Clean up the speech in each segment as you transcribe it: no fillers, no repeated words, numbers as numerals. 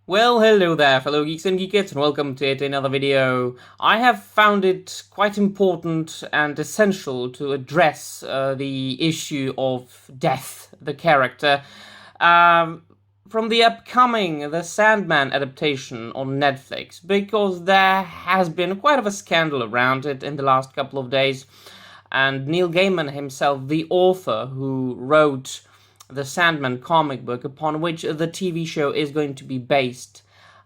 Well, hello there, fellow geeks and geekettes, and welcome to yet another video. I have found it quite important and essential to address the issue of Death, the character, from the upcoming The Sandman adaptation on Netflix, because there has been quite of a scandal around it in the last couple of days, and Neil Gaiman himself, the author who wrote the Sandman comic book, upon which the TV show is going to be based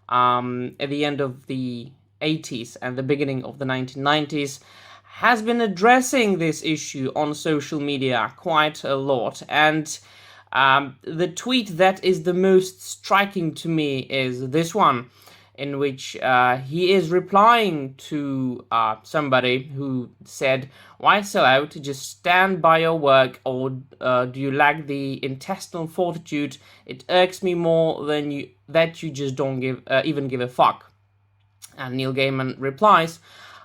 at the end of the 80s and the beginning of the 1990s, has been addressing this issue on social media quite a lot. And the tweet that is the most striking to me is this one, in which he is replying to somebody who said, "Why sell out? Just stand by your work, or do you lack the intestinal fortitude? It irks me more than that you just don't even give a fuck." And Neil Gaiman replies,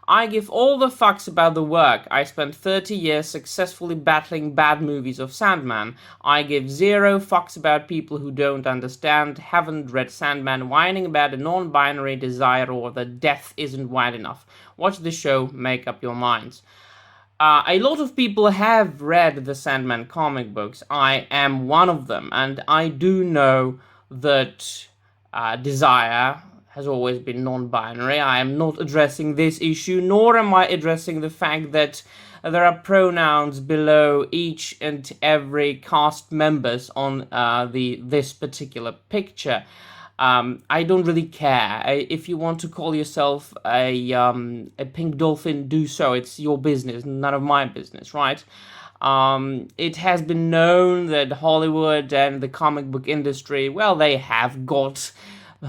"I give all the fucks about the work. I spent 30 years successfully battling bad movies of Sandman. I give zero fucks about people who don't understand, haven't read Sandman, whining about a non-binary desire or that death isn't wide enough. Watch the show, make up your minds." A lot of people have read the Sandman comic books. I am one of them, and I do know that desire has always been non-binary. I am not addressing this issue, nor am I addressing the fact that there are pronouns below each and every cast members on this particular picture. I don't really care. If you want to call yourself a pink dolphin, do so. It's your business, none of my business, right? It has been known that Hollywood and the comic book industry, well, they have got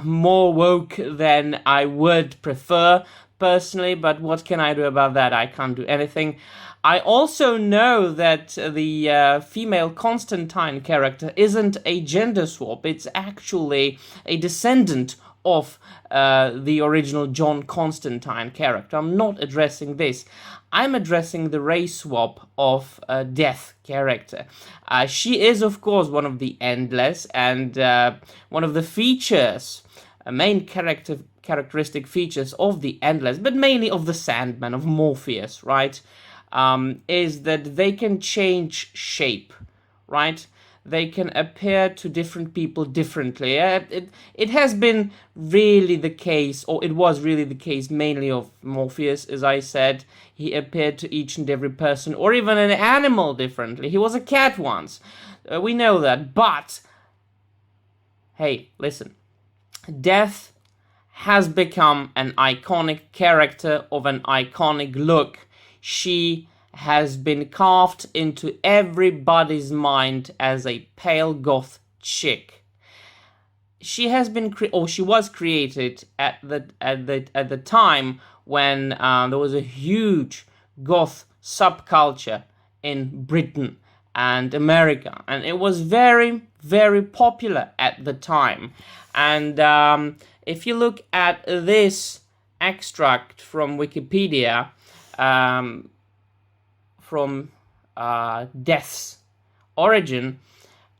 more woke than I would prefer personally, but what can I do about that? I can't do anything. I also know that the female Constantine character isn't a gender swap. It's actually a descendant of the original John Constantine character. I'm not addressing this. I'm addressing the race swap of Death character. She is, of course, one of the Endless, and one of the features, main characteristic features of the Endless, but mainly of the Sandman, of Morpheus, right, is that they can change shape, right? They can appear to different people differently. It has been really the case, or it was really the case mainly of Morpheus, as I said. He appeared to each and every person, or even an animal, differently. He was a cat once. We know that. But, hey, listen. Death has become an iconic character of an iconic look. She has been carved into everybody's mind as a pale goth chick. She has been she was created at the time when there was a huge goth subculture in Britain and America, and it was very, very popular at the time. And if you look at this extract from Wikipedia, from Death's origin,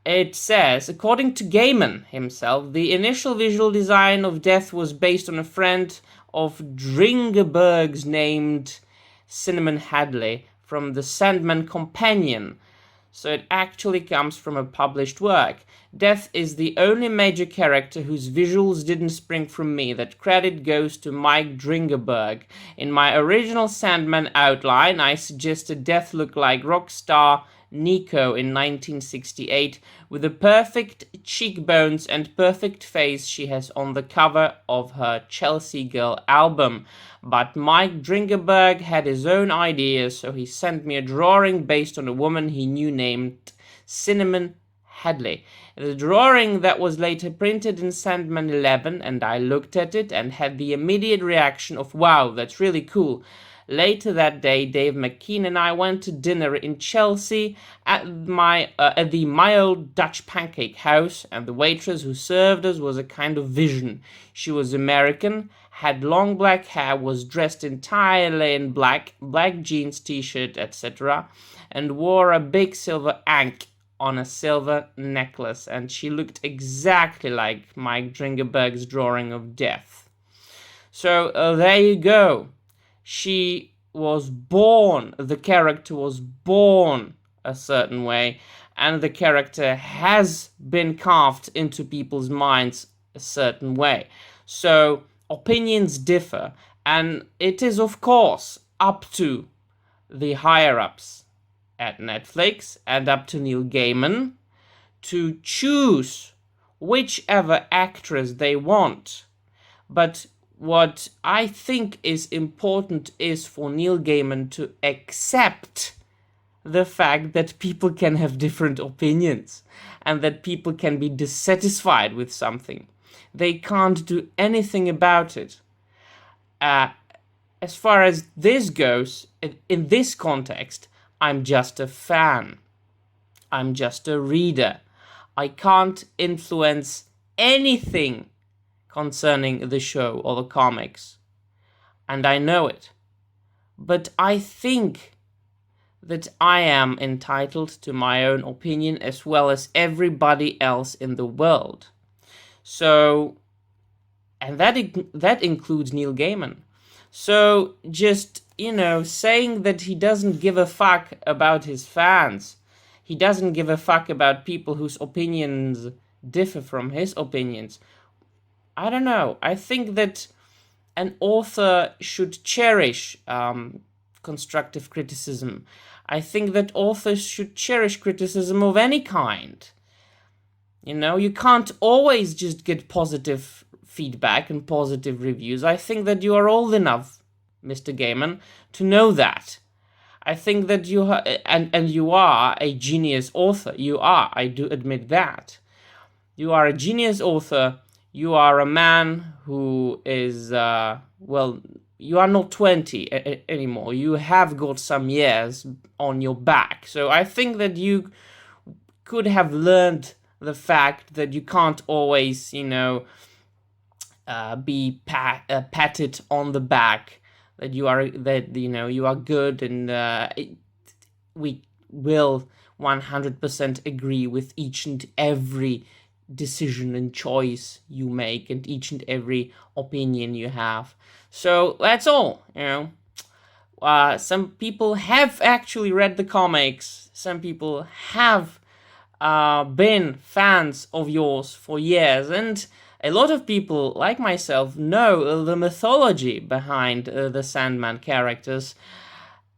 it says, according to Gaiman himself, the initial visual design of Death was based on a friend of Dringenberg's named Cinnamon Hadley from the Sandman Companion. So it actually comes from a published work. Death is the only major character whose visuals didn't spring from me. That credit goes to Mike Dringenberg. In my original Sandman outline, I suggested Death look like rock star Nico in 1968, with the perfect cheekbones and perfect face she has on the cover of her Chelsea Girl album. But Mike Dringenberg had his own ideas, so he sent me a drawing based on a woman he knew named Cinnamon Hadley. The drawing that was later printed in Sandman 11, and I looked at it and had the immediate reaction of, wow, that's really cool. Later that day, Dave McKean and I went to dinner in Chelsea at the My Old Dutch Pancake House, and the waitress who served us was a kind of vision. She was American, had long black hair, was dressed entirely in black jeans, t-shirt, etc., and wore a big silver ankh on a silver necklace, and she looked exactly like Mike Dringenberg's drawing of death. So there you go. She was born, the character was born a certain way, and the character has been carved into people's minds a certain way. So opinions differ, and it is, of course, up to the higher-ups at Netflix and up to Neil Gaiman to choose whichever actress they want. But what I think is important is for Neil Gaiman to accept the fact that people can have different opinions and that people can be dissatisfied with something. They can't do anything about it. As far as this goes, in this context, I'm just a fan. I'm just a reader. I can't influence anything concerning the show or the comics. And I know it. But I think that I am entitled to my own opinion as well as everybody else in the world. So, and that includes Neil Gaiman. So just, saying that he doesn't give a fuck about his fans, he doesn't give a fuck about people whose opinions differ from his opinions, I don't know. I think that an author should cherish constructive criticism. I think that authors should cherish criticism of any kind. You can't always just get positive feedback and positive reviews. I think that you are old enough, Mr. Gaiman, to know that. I think that you and you are a genius author. You are, I do admit that. You are a genius author. You are a man who is, you are not 20 anymore. You have got some years on your back. So I think that you could have learned the fact that you can't always, be patted on the back, that you are good, and we will 100% agree with each and every decision and choice you make and each and every opinion you have. So that's all. Some people have actually read the comics. Some people have been fans of yours for years, and a lot of people, like myself, know the mythology behind the Sandman characters,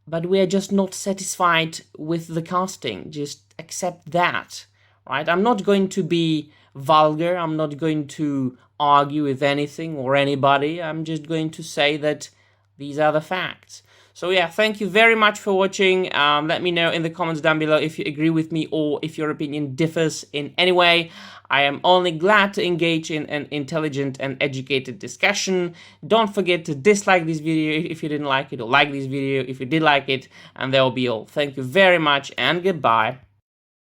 but we are just not satisfied with the casting. Just accept that, right? I'm not going to be vulgar. I'm not going to argue with anything or anybody. I'm just going to say that these are the facts. So yeah, thank you very much for watching. Let me know in the comments down below if you agree with me or if your opinion differs in any way. I am only glad to engage in an intelligent and educated discussion. Don't forget to dislike this video if you didn't like it, or like this video if you did like it, and that will be all. Thank you very much and goodbye.